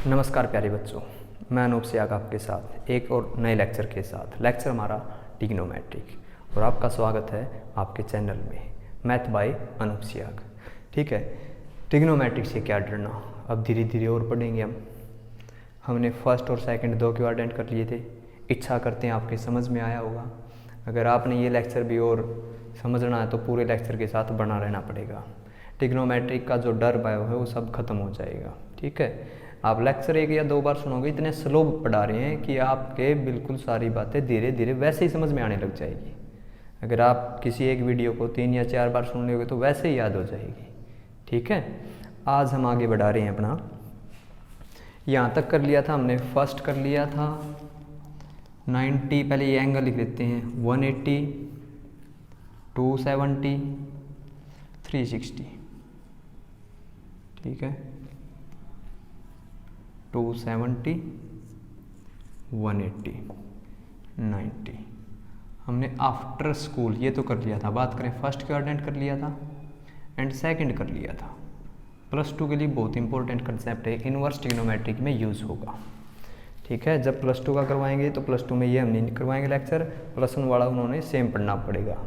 नमस्कार प्यारे बच्चों, मैं अनूप सियाग आपके साथ एक और नए लेक्चर के साथ। लेक्चर हमारा ट्रिग्नोमेट्रिक और आपका स्वागत है आपके चैनल में मैथ बाय अनूप सियाग। ठीक है, ट्रिग्नोमेट्रिक से क्या डरना, अब धीरे धीरे और पढ़ेंगे हमने फर्स्ट और सेकंड दो क्वाड्रेंट कर लिए थे। इच्छा करते हैं आपके समझ में आया होगा। अगर आपने ये लेक्चर भी और समझना है तो पूरे लेक्चर के साथ बना रहना पड़ेगा। ट्रिग्नोमेट्रिक का जो डर भय है वो सब खत्म हो जाएगा। ठीक है, आप लेक्चर एक या दो बार सुनोगे, इतने स्लो पढ़ा रहे हैं कि आपके बिल्कुल सारी बातें धीरे धीरे वैसे ही समझ में आने लग जाएगी। अगर आप किसी एक वीडियो को 3 या 4 बार सुन लोगे तो वैसे ही याद हो जाएगी। ठीक है, आज हम आगे बढ़ा रहे हैं अपना। यहाँ तक कर लिया था हमने, फर्स्ट कर लिया था 90, पहले ये एंगल लिख लेते हैं, 180, 270, 360। ठीक है, 270, 180, 90 हमने आफ्टर स्कूल ये तो कर लिया था। बात करें फर्स्ट क्वाड्रेंट कर लिया था एंड सेकंड कर लिया था। +2 के लिए बहुत इंपॉर्टेंट कंसेप्ट है, इनवर्स ट्रिग्नोमेट्रिक में यूज़ होगा। ठीक है, जब +2 का करवाएंगे तो +2 में ये हम नहीं करवाएंगे लेक्चर, +1 वाला उन्होंने सेम पढ़ना पड़ेगा।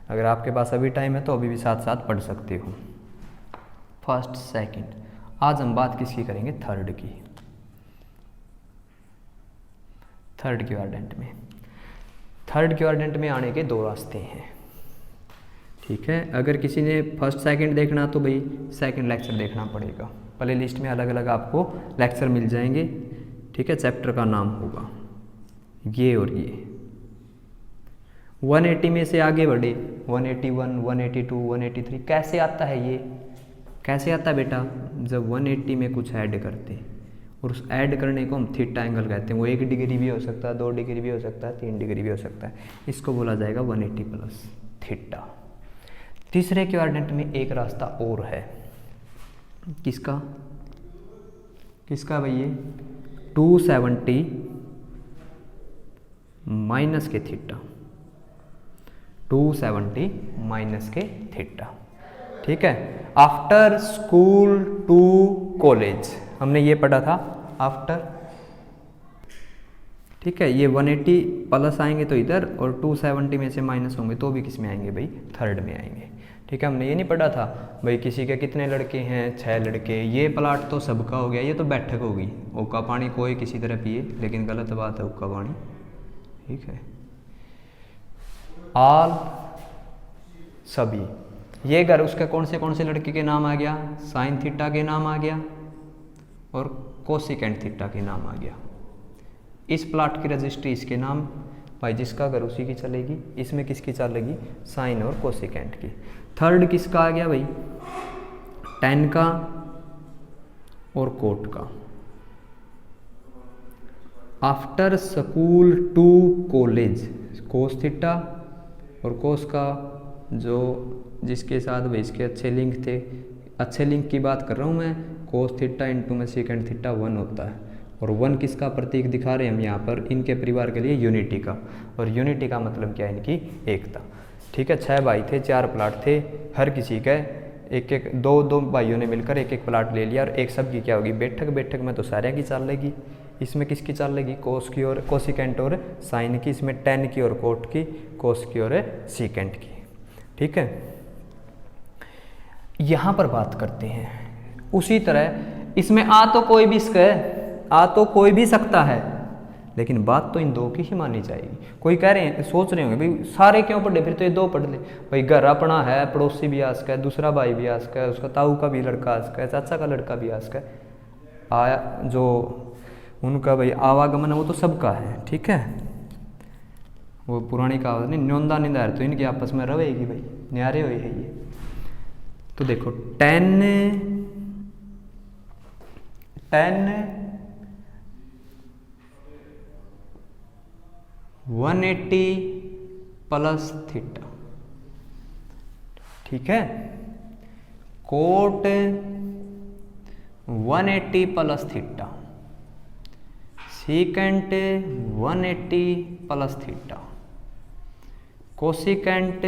अगर आपके पास अभी टाइम है तो अभी भी साथ साथ पढ़ सकते हो। फर्स्ट सेकंड, आज हम बात किसकी करेंगे, थर्ड की। थर्ड क्वाड्रेंट में आने के 2 रास्ते हैं। ठीक है, अगर किसी ने फर्स्ट सेकंड देखना तो भाई सेकंड लेक्चर देखना पड़ेगा। प्ले लिस्ट में अलग अलग आपको लेक्चर मिल जाएंगे। ठीक है, चैप्टर का नाम होगा ये और ये। 180 में से आगे बढ़े, 181, 182, 183 कैसे आता है ये, कैसे आता है बेटा, जब 180 में कुछ ऐड करते हैं और उस ऐड करने को हम थीटा एंगल कहते हैं। वो 1 डिग्री भी हो सकता है, 2 डिग्री भी हो सकता है, 3 डिग्री भी हो सकता है। इसको बोला जाएगा 180 प्लस थीटा। तीसरे क्वाड्रेंट में एक रास्ता और है, किसका भाई, ये 270 माइनस के थीटा, 270 माइनस के थीटा। ठीक है, आफ्टर स्कूल टू कॉलेज हमने ये पढ़ा था आफ्टर। ठीक है, ये 180 प्लस आएंगे तो इधर, और 270 में से माइनस होंगे तो भी किस में आएंगे भाई, थर्ड में आएंगे। ठीक है, हमने ये नहीं पढ़ा था भाई किसी के कितने लड़के हैं, 6 लड़के। ये प्लाट तो सबका हो गया, ये तो बैठक होगी। हुक्का पानी कोई किसी तरह पिए, लेकिन गलत बात है हुक्का पानी। ठीक है, ऑल सभी, ये घर उसके कौन से लड़के के नाम आ गया, साइन थीटा के नाम आ गया और कोसिकेंट थीटा के नाम आ गया। इस प्लाट की रजिस्ट्री इसके नाम, भाई जिसका घर उसी की चलेगी। इसमें किसकी चलेगी, साइन और कोसिकेंट की। थर्ड किसका आ गया भाई, tan का और कोट का। After school to college, cos theta और कोस का जो जिसके साथ भाई इसके अच्छे लिंक थे, अच्छे लिंक की बात कर रहा हूँ मैं। कोस थीटा इंटू में सेकेंड थीटा 1 होता है, और 1 किसका प्रतीक दिखा रहे हैं हम यहाँ पर, इनके परिवार के लिए यूनिटी का। और यूनिटी का मतलब क्या है, इनकी एकता। ठीक है, 6 भाई थे, 4 प्लाट थे, हर किसी के एक दो भाइयों ने मिलकर एक प्लाट ले लिया, और एक सब की क्या होगी, बैठक में तो सारे की चाल लेगी। इसमें किसकी चाल लेगी, कोस की और कोसिकेंट और साइन की। इसमें tan की और कोट की, कोस की और सीकेंट की। ठीक है, यहाँ पर बात करते हैं उसी तरह। इसमें आ तो कोई भी सकता है, लेकिन बात तो इन 2 की ही मानी जाएगी। कोई कह रहे हैं, सोच रहे होंगे भाई सारे क्यों पढ़े, फिर तो ये 2 पढ़ ले। भाई घर अपना है, पड़ोसी भी आस का है, दूसरा भाई भी आस का है, उसका ताऊ का भी लड़का आस का है, चाचा का लड़का भी आस का है। आया जो उनका भाई आवागमन है वो तो सबका है। ठीक है, वो पुरानी कहावत नहीं, न्योंदा निंदा तो इनकी आपस में रहेगी भाई, न्यारे हुए है ये। तो देखो tan 180 प्लस थीटा। ठीक है, cot 180 plus theta, secant 180 plus theta, cosecant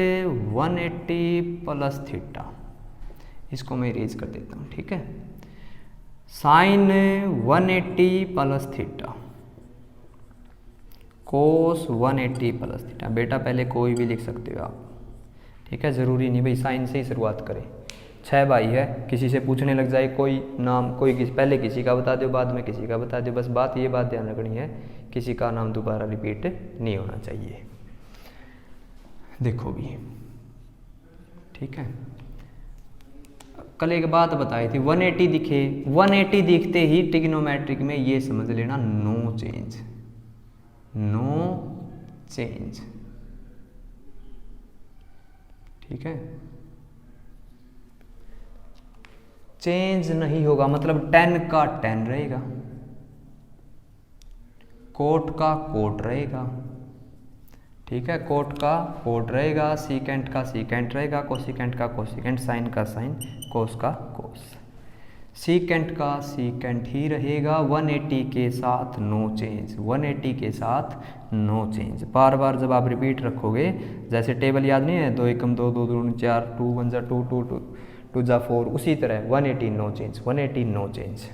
180 plus theta. इसको मैं इरेज कर देता हूँ। ठीक है, sine 180 plus theta cos 180 plus theta. बेटा पहले कोई भी लिख सकते हो आप, ठीक है, ज़रूरी नहीं भाई साइन से ही शुरुआत करें। 6 भाई है, किसी से पूछने लग जाए कोई नाम, पहले किसी का बता दो, बाद में किसी का बता दो। बस बात ध्यान रखनी है, किसी का नाम दोबारा रिपीट नहीं होना चाहिए। देखो भी, ठीक है। कल एक बात बताई थी, 180 दिखे, 180 दिखते ही ट्रिग्नोमेट्रिक में ये समझ लेना नो चेंज, नो चेंज, ठीक है। चेंज नहीं होगा मतलब tan का tan रहेगा, कोट का कोट रहेगा, ठीक है, कोट का कोट रहेगा, सीकेंट का सीकेंट रहेगा, कोसिकेंट का कोसिकेंट, साइन का साइन, कोस का कोस। सीकेंट का सीकेंट ही रहेगा, 180 के साथ नो चेंज, 180 के साथ नो चेंज। बार बार जब आप रिपीट रखोगे, जैसे टेबल याद नहीं है, 2 एकम 2, 2 दूनी 4, 2 1 जा 2, 2 2 जा 4, उसी तरह 180 no change, 180 no change,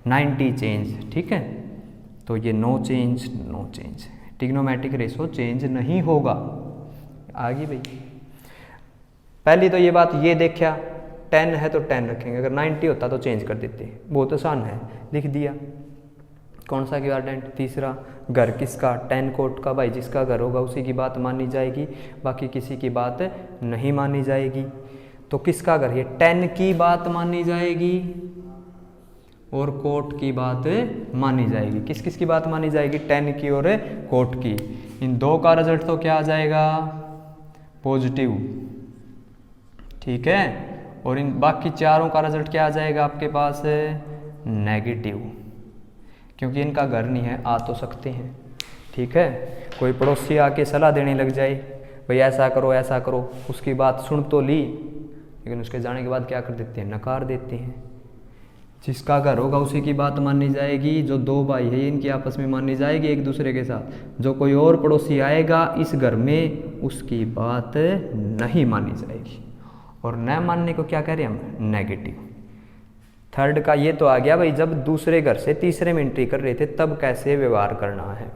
90 change, ठीक है। तो ये no change no change, trigonometric ratio change नहीं होगा। आगे भाई, पहली तो ये बात ये देखा, 10 है तो 10 रखेंगे, अगर 90 होता तो चेंज कर देते, बहुत आसान है, लिख दिया। कौन सा क्वाड्रेंट? तीसरा। घर किसका? tan कोट का। भाई जिसका घर होगा उसी की बात मानी जाएगी, बाकी किसी की बात नहीं मानी जाएगी। तो किसका घर? ये tan की बात मानी जाएगी और कोट की बात मानी जाएगी। किस किस की बात मानी जाएगी? tan की और कोट की। इन दो का रिजल्ट तो क्या आ जाएगा? पॉजिटिव, ठीक है। और इन बाकी चारों का रिजल्ट क्या आ जाएगा आपके पास? नेगेटिव, क्योंकि इनका घर नहीं है, आ तो सकते हैं, ठीक है। कोई पड़ोसी आके सलाह देने लग जाए, भाई ऐसा करो ऐसा करो, उसकी बात सुन तो ली, लेकिन उसके जाने के बाद क्या कर देते हैं? नकार देते हैं। जिसका घर होगा उसी की बात मानी जाएगी, जो दो भाई है इनकी आपस में मानी जाएगी एक दूसरे के साथ। जो कोई और पड़ोसी आएगा इस घर में, उसकी बात नहीं मानी जाएगी। और न मानने को क्या कह रहे हैं हम? नेगेटिव। थर्ड का ये तो आ गया भाई, जब दूसरे घर से तीसरे में एंट्री कर रहे थे तब कैसे व्यवहार करना है।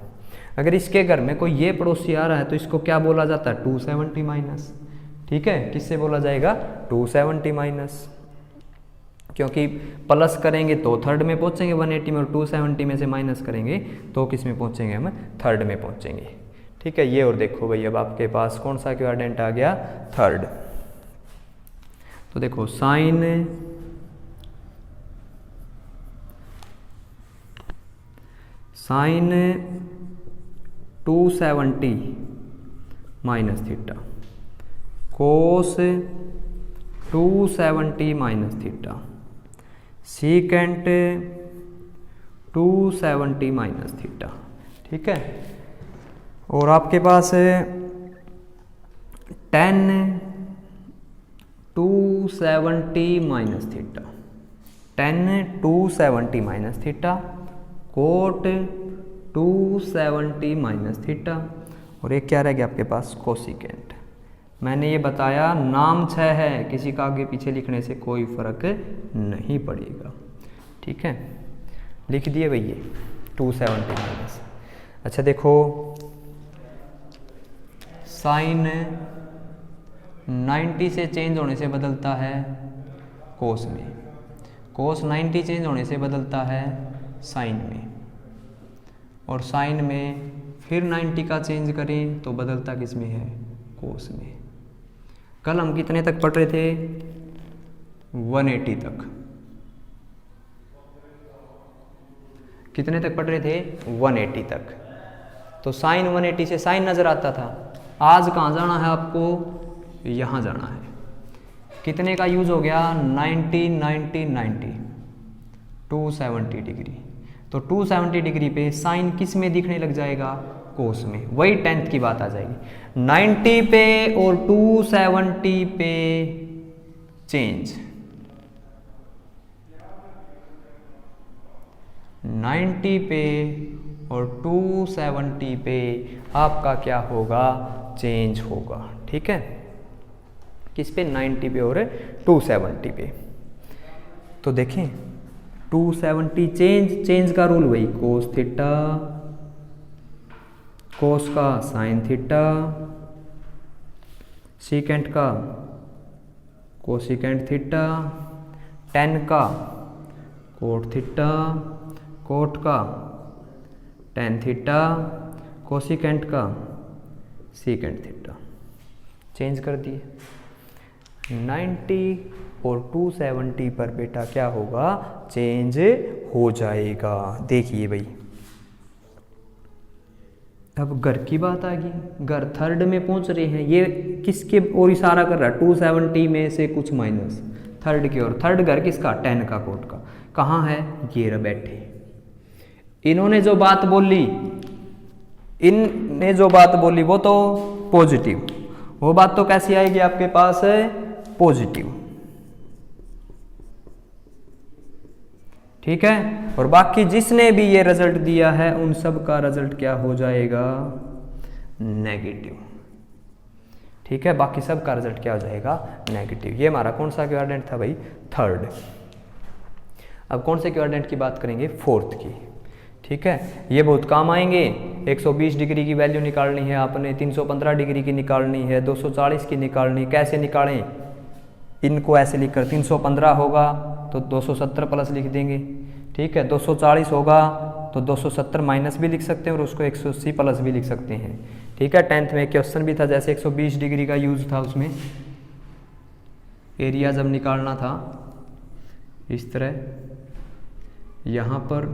अगर इसके घर में कोई ये पड़ोसी आ रहा है तो इसको क्या बोला जाता है? 270 माइनस, ठीक है। किससे बोला जाएगा? 270 माइनस, क्योंकि प्लस करेंगे तो थर्ड में पहुंचेंगे 180 में, और 270 में से माइनस करेंगे तो किस में पहुंचेंगे? हम थर्ड में पहुंचेंगे, ठीक है। ये और देखो भाई, अब आपके पास कौन सा क्वाड्रेंट आ गया? थर्ड। तो देखो sine 270 minus theta, cos 270 minus theta, secant 270 minus theta, ठीक है। और आपके पास tan 270 minus theta, tan 270 minus theta, cot 270 minus theta, और एक क्या रह गया आपके पास? कोसिकेंट। मैंने ये बताया नाम 6 है, किसी का आगे पीछे लिखने से कोई फर्क नहीं पड़ेगा, ठीक है। लिख दिए भाई ये 270 माइनस। अच्छा देखो, साइन 90 से चेंज होने से बदलता है कोस में, कोस 90 चेंज होने से बदलता है साइन में, और साइन में फिर 90 का चेंज करें तो बदलता किस में है? कोस में। कल हम कितने तक पढ़ रहे थे? 180 तक। कितने तक पढ़ रहे थे? 180 तक। तो साइन 180 से साइन नजर आता था। आज कहाँ जाना है आपको? यहाँ जाना है। कितने का यूज हो गया? 90 90 90, 270 डिग्री। तो 270 डिग्री पे साइन किस में दिखने लग जाएगा? कोस में। वही 10th की बात आ जाएगी। 90 पे और 270 पे चेंज, 90 पे और 270 पे आपका क्या होगा? चेंज होगा, ठीक है। किस पे? 90 पे और 270 पे। तो देखें 270 चेंज का रूल वही कोस थीटा, कोस का साइन थीटा, सीकेंट का कोसिकेंट थीटा, टेन का कोट थीटा, कोट का टेन थीटा, कोसिकेंट का सीकेंट थीटा। चेंज कर दिए। 90 और 270 पर बेटा क्या होगा, चेंज हो जाएगा। देखिए भाई, अब घर की बात आ गई, घर थर्ड में पहुंच रहे हैं, ये किसके ओर इशारा कर रहा है, 270 में से कुछ माइनस थर्ड की ओर। थर्ड घर किसका, 10 का कोट का। कहाँ है, ये रह बैठे। इन्होंने जो बात बोली वो तो पॉजिटिव, वो बात तो कैसी आएगी आपके पास, पॉजिटिव, ठीक है। और बाकी जिसने भी ये रिजल्ट दिया है उन सब का रिजल्ट क्या हो जाएगा, नेगेटिव, ठीक है। बाकी सब का रिजल्ट क्या हो जाएगा, नेगेटिव। ये हमारा कौन सा क्वाड्रेंट था भाई, थर्ड। अब कौन से क्वाड्रेंट की बात करेंगे, फोर्थ की, ठीक है। ये बहुत काम आएंगे। 120 डिग्री की वैल्यू निकालनी है आपने, 315 डिग्री की निकालनी है, 240 की निकालनी। कैसे निकालें, इनको ऐसे लिखकर 315 होगा तो 270 प्लस लिख देंगे, ठीक है। 240 होगा तो 270 माइनस भी लिख सकते हैं और उसको 180 प्लस भी लिख सकते हैं, ठीक है। 10th में क्वेश्चन भी था, जैसे 120 डिग्री का यूज था, उसमें एरिया जब निकालना था इस तरह, यहाँ पर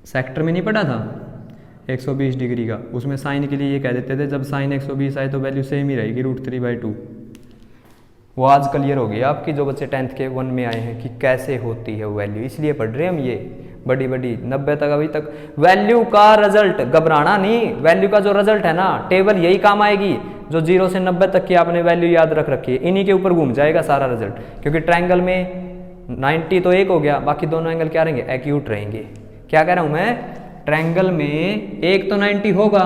सेक्टर में नहीं पढ़ा था 120 डिग्री का, उसमें साइन के लिए ये कह देते थे जब साइन 120 आए तो वैल्यू सेम ही रहेगी √3/2। वो आज क्लियर हो गई आपकी, जो बच्चे 10th के 1 में आए हैं, कि कैसे होती है वैल्यू। इसलिए पढ़ रहे हैं हम ये बड़ी 90 तक, अभी तक वैल्यू का रिजल्ट, घबराना नहीं। वैल्यू का जो रिजल्ट है ना, टेबल यही काम आएगी, जो 0 से 90 तक की आपने वैल्यू याद रख रखी है, इन्हीं के ऊपर घूम जाएगा सारा रिजल्ट। क्योंकि ट्रायंगल में 90 तो एक हो गया, बाकी दोनों एंगल क्या रहेंगे, एक्यूट रहेंगे। क्या कह रहा हूं मैं, ट्रायंगल में एक तो 90 होगा,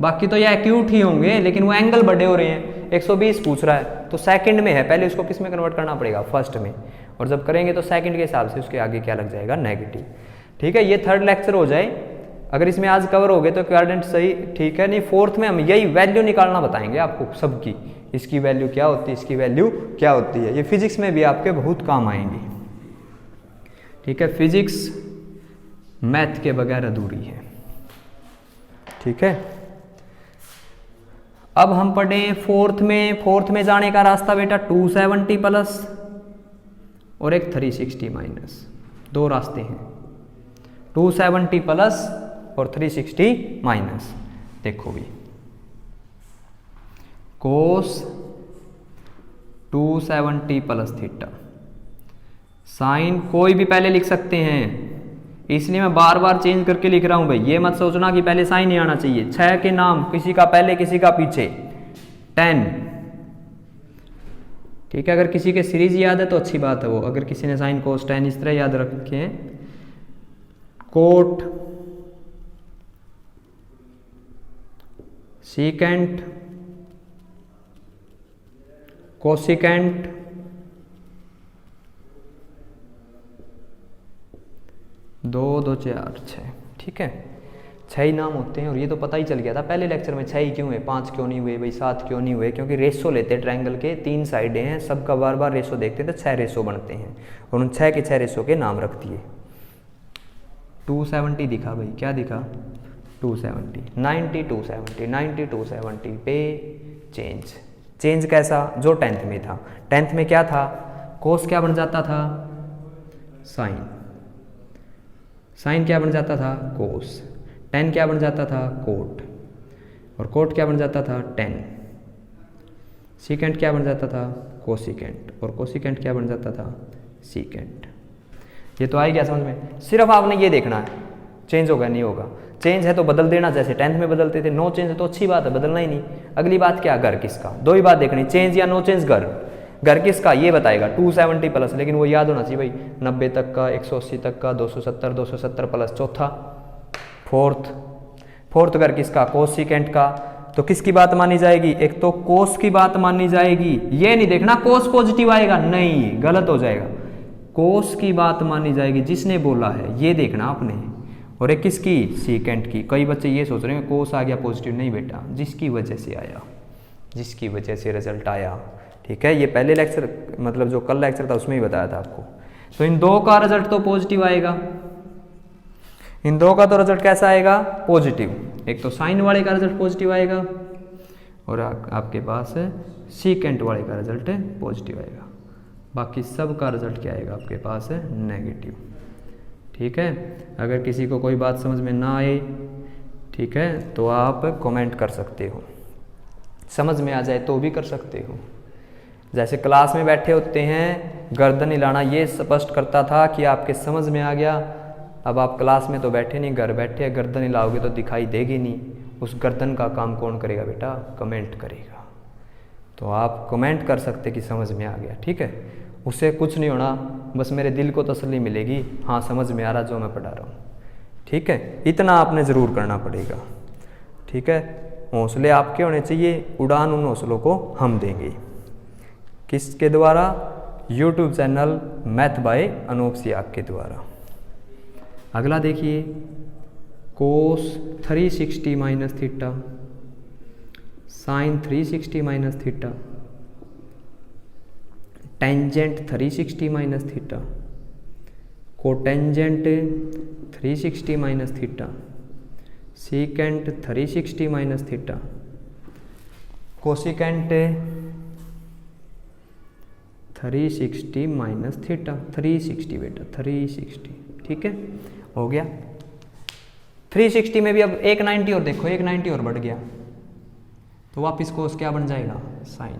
बाकी तो ये एक्यूट ही होंगे, लेकिन वो एंगल बड़े हो रहे हैं। 120 पूछ रहा है तो सेकंड में है, पहले उसको किस में कन्वर्ट करना पड़ेगा, फर्स्ट में। और जब करेंगे तो सेकंड के हिसाब से उसके आगे क्या लग जाएगा, नेगेटिव, ठीक है। ये थर्ड लेक्चर हो जाए, अगर इसमें आज कवर हो गए तो क्वाड्रेंट सही, ठीक है। नहीं, फोर्थ में हम यही वैल्यू निकालना बताएंगे आपको सबकी, इसकी वैल्यू क्या होती है, इसकी वैल्यू क्या होती है। ये फिजिक्स में भी आपके बहुत काम आएंगे, ठीक है। फिजिक्स मैथ के बगैर अधूरी है, ठीक है। अब हम पढ़ें फोर्थ में जाने का रास्ता बेटा 270 प्लस और एक 360 माइनस, दो रास्ते हैं, 270 प्लस और 360 माइनस। देखो भी, कोस 270 प्लस थीटा, साइन कोई भी पहले लिख सकते हैं, इसलिए मैं बार बार चेंज करके लिख रहा हूं भाई। ये मत सोचना कि पहले साइन ही आना चाहिए। 6 के नाम, किसी का पहले किसी का पीछे, 10, ठीक है। अगर किसी के सीरीज याद है तो अच्छी बात है वो, अगर किसी ने साइन कोस tan इस तरह याद रखे हैं, कोट सीकेंट कोसिकेंट दो 2 4 6, ठीक है। 6 ही नाम होते हैं, और ये तो पता ही चल गया था पहले लेक्चर में 6 ही क्यों है, 5 क्यों नहीं हुए भाई, 7 क्यों नहीं हुए, क्योंकि रेशो लेते हैं ट्रायंगल के, 3 साइडें हैं, सबका बार बार रेशो देखते हैं तो 6 रेशो बनते हैं, और उन 6 के 6 रेशो के नाम रख दिए। 270 दिखा भाई, क्या दिखा, 270, 90 270, 90 270 पे चेंज कैसा, जो 10th में था। 10th में क्या था, कोस क्या बन जाता था, साइन क्या बन जाता था, कोस, tan क्या बन जाता था, कोट, और कोट क्या बन जाता था, tan, सीकेंट क्या बन जाता था, कोसिकेंट, और कोसिकेंट क्या बन जाता था, सीकेंट। ये तो आ ही गया समझ में। सिर्फ आपने ये देखना है चेंज होगा नहीं होगा, चेंज है तो बदल देना, जैसे 10th में बदलते थे। नो चेंज है तो अच्छी बात है, बदलना ही नहीं। अगली बात क्या, घर किसका, दो ही बात देखनी, चेंज या नो चेंज। घर किसका ये बताएगा 270 प्लस, लेकिन वो याद होना चाहिए भाई, 90 तक का, 180 तक का, 270 प्लस चौथा, फोर्थ घर किसका, कोसिकेंट का। तो किसकी बात मानी जाएगी, एक तो कोस की बात मानी जाएगी, ये नहीं देखना कोस पॉजिटिव आएगा, नहीं गलत हो जाएगा, कोस की बात मानी जाएगी जिसने बोला है, ये देखना आपने। और एक किसकी, सीकेंट की। कई बच्चे ये सोच रहे हैं कोस आ गया पॉजिटिव, नहीं बेटा, जिसकी वजह से आया, जिसकी वजह से रिजल्ट आया, ठीक है। ये पहले लेक्चर मतलब जो कल लेक्चर था उसमें ही बताया था आपको। तो इन दो का रिजल्ट तो पॉजिटिव आएगा, इन दो का तो रिजल्ट कैसा आएगा, पॉजिटिव। एक तो साइन वाले का रिजल्ट पॉजिटिव आएगा और आपके पास सीकेंट वाले का रिजल्ट पॉजिटिव आएगा, बाकी सब का रिजल्ट क्या आएगा आपके पास है नेगेटिव, ठीक है। अगर किसी को कोई बात समझ में ना आए, ठीक है, तो आप कमेंट कर सकते हो, समझ में आ जाए तो भी कर सकते हो। जैसे क्लास में बैठे होते हैं, गर्दन हिलाना ये स्पष्ट करता था कि आपके समझ में आ गया। अब आप क्लास में तो बैठे नहीं, घर बैठे गर्दन हिलाओगे तो दिखाई देगी नहीं, उस गर्दन का काम कौन करेगा बेटा, कमेंट करेगा। तो आप कमेंट कर सकते कि समझ में आ गया, ठीक है। उससे कुछ नहीं होना, बस मेरे दिल को तसल्ली मिलेगी, हाँ समझ में आ रहा जो मैं पढ़ा रहा हूँ, ठीक है। इतना आपने ज़रूर करना पड़ेगा, ठीक है। हौसले आपके होने चाहिए, उड़ान उन हौसलों को हम देंगे। किसके द्वारा, YouTube channel math by Anoop Siyag के द्वारा। अगला देखिए, cos 360 minus theta, sine 360 minus theta, tangent 360 minus theta, cotangent 360 minus theta, secant 360 minus theta, cosecant 360 minus theta, 360 बेटा 360, ठीक है, हो गया। 360 में भी अब 190 और देखो 190 और बढ़ गया, तो वापिस कोस क्या बन जाएगा, साइन।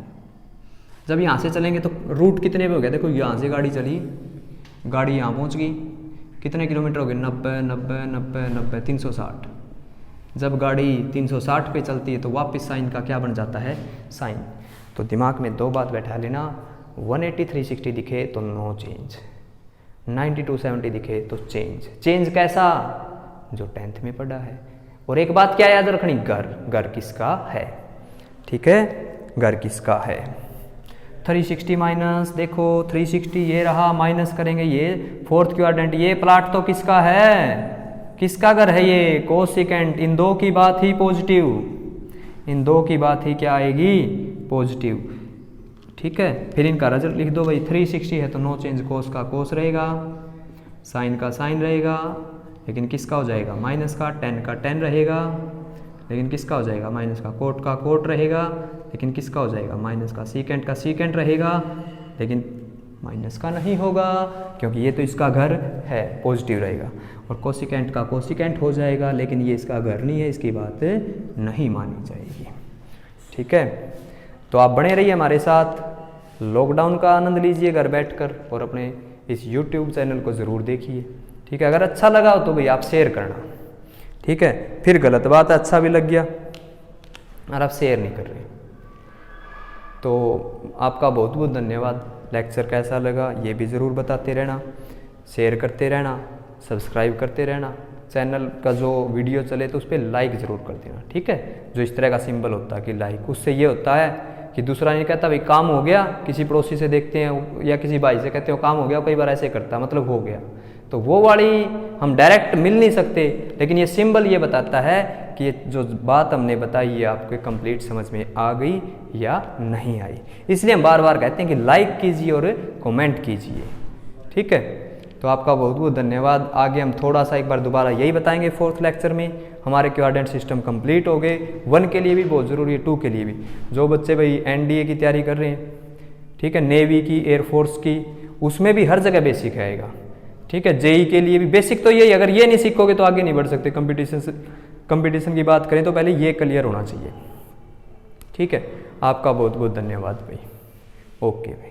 जब यहाँ से चलेंगे तो रूट कितने पे हो गया, देखो यहाँ से गाड़ी चली, गाड़ी यहाँ पहुँच गई, कितने किलोमीटर हो गए, 90 90 90 90 360। जब गाड़ी 360 पे चलती है तो वापस साइन का क्या बन जाता है, साइन। तो दिमाग में दो बात बैठा लेना, 180 360 दिखे तो नो चेंज, 90 270 दिखे तो चेंज। चेंज कैसा, जो 10th में पढ़ा है। और एक बात क्या याद रखनी, घर, घर किसका है, ठीक है, घर किसका है। 360 माइनस, देखो 360 ये रहा, माइनस करेंगे ये 4th क्वाड्रेंट, ये प्लाट तो किसका है, किसका घर है ये, कोसिकेंट। इन दो की बात ही पॉजिटिव, इन दो की बात ही क्या आएगी, पॉजिटिव, ठीक है। फिर इनका रिजल्ट लिख दो भाई, 360 है तो नो चेंज, कोस का कोस रहेगा, साइन का साइन रहेगा, लेकिन किसका हो जाएगा, माइनस का, 10 का 10 रहेगा, लेकिन किसका हो जाएगा, माइनस का कोट रहेगा, लेकिन किसका हो जाएगा, माइनस का सीकेंट रहेगा, लेकिन माइनस का नहीं होगा क्योंकि ये तो इसका घर है, पॉजिटिव रहेगा। और कोसिकेंट का कोसिकेंट हो जाएगा, लेकिन ये इसका घर नहीं है, इसकी बात नहीं मानी जाएगी, ठीक है। तो आप बने रहिए हमारे साथ, लॉकडाउन का आनंद लीजिए घर बैठकर, और अपने इस YouTube चैनल को ज़रूर देखिए, ठीक है। अगर अच्छा लगा हो तो भाई आप शेयर करना, ठीक है। फिर गलत बात है, अच्छा भी लग गया और आप शेयर नहीं कर रहे, तो आपका बहुत बहुत धन्यवाद। लेक्चर कैसा लगा ये भी ज़रूर बताते रहना, शेयर करते रहना, सब्सक्राइब करते रहना, चैनल का जो वीडियो चले तो उस पर लाइक ज़रूर कर देना, ठीक है। जो इस तरह का सिंबल होता है कि लाइक, उससे ये होता है कि दूसरा नहीं कहता भाई काम हो गया, किसी पड़ोसी से देखते हैं या किसी भाई से कहते हो काम हो गया, कई बार ऐसे करता है मतलब हो गया, तो वो वाली हम डायरेक्ट मिल नहीं सकते, लेकिन ये सिंबल ये बताता है कि ये जो बात हमने बताई ये आपको कंप्लीट समझ में आ गई या नहीं आई। इसलिए हम बार बार कहते हैं कि लाइक कीजिए और कमेंट कीजिए, ठीक है। तो आपका बहुत बहुत धन्यवाद। आगे हम थोड़ा सा एक बार दोबारा यही बताएंगे 4th लेक्चर में। हमारे क्वाड्रेंट सिस्टम कंप्लीट हो गए, 1 के लिए भी बहुत ज़रूरी है, 2 के लिए भी। जो बच्चे भाई NDA की तैयारी कर रहे हैं, ठीक है, नेवी की, एयरफोर्स की, उसमें भी हर जगह बेसिक आएगा, ठीक है। JEE के लिए भी बेसिक तो यही, अगर ये नहीं सीखोगे तो आगे नहीं बढ़ सकते। कंपटीशन की बात करें तो पहले ये क्लियर होना चाहिए, ठीक है। आपका बहुत बहुत धन्यवाद भाई, ओके भाई।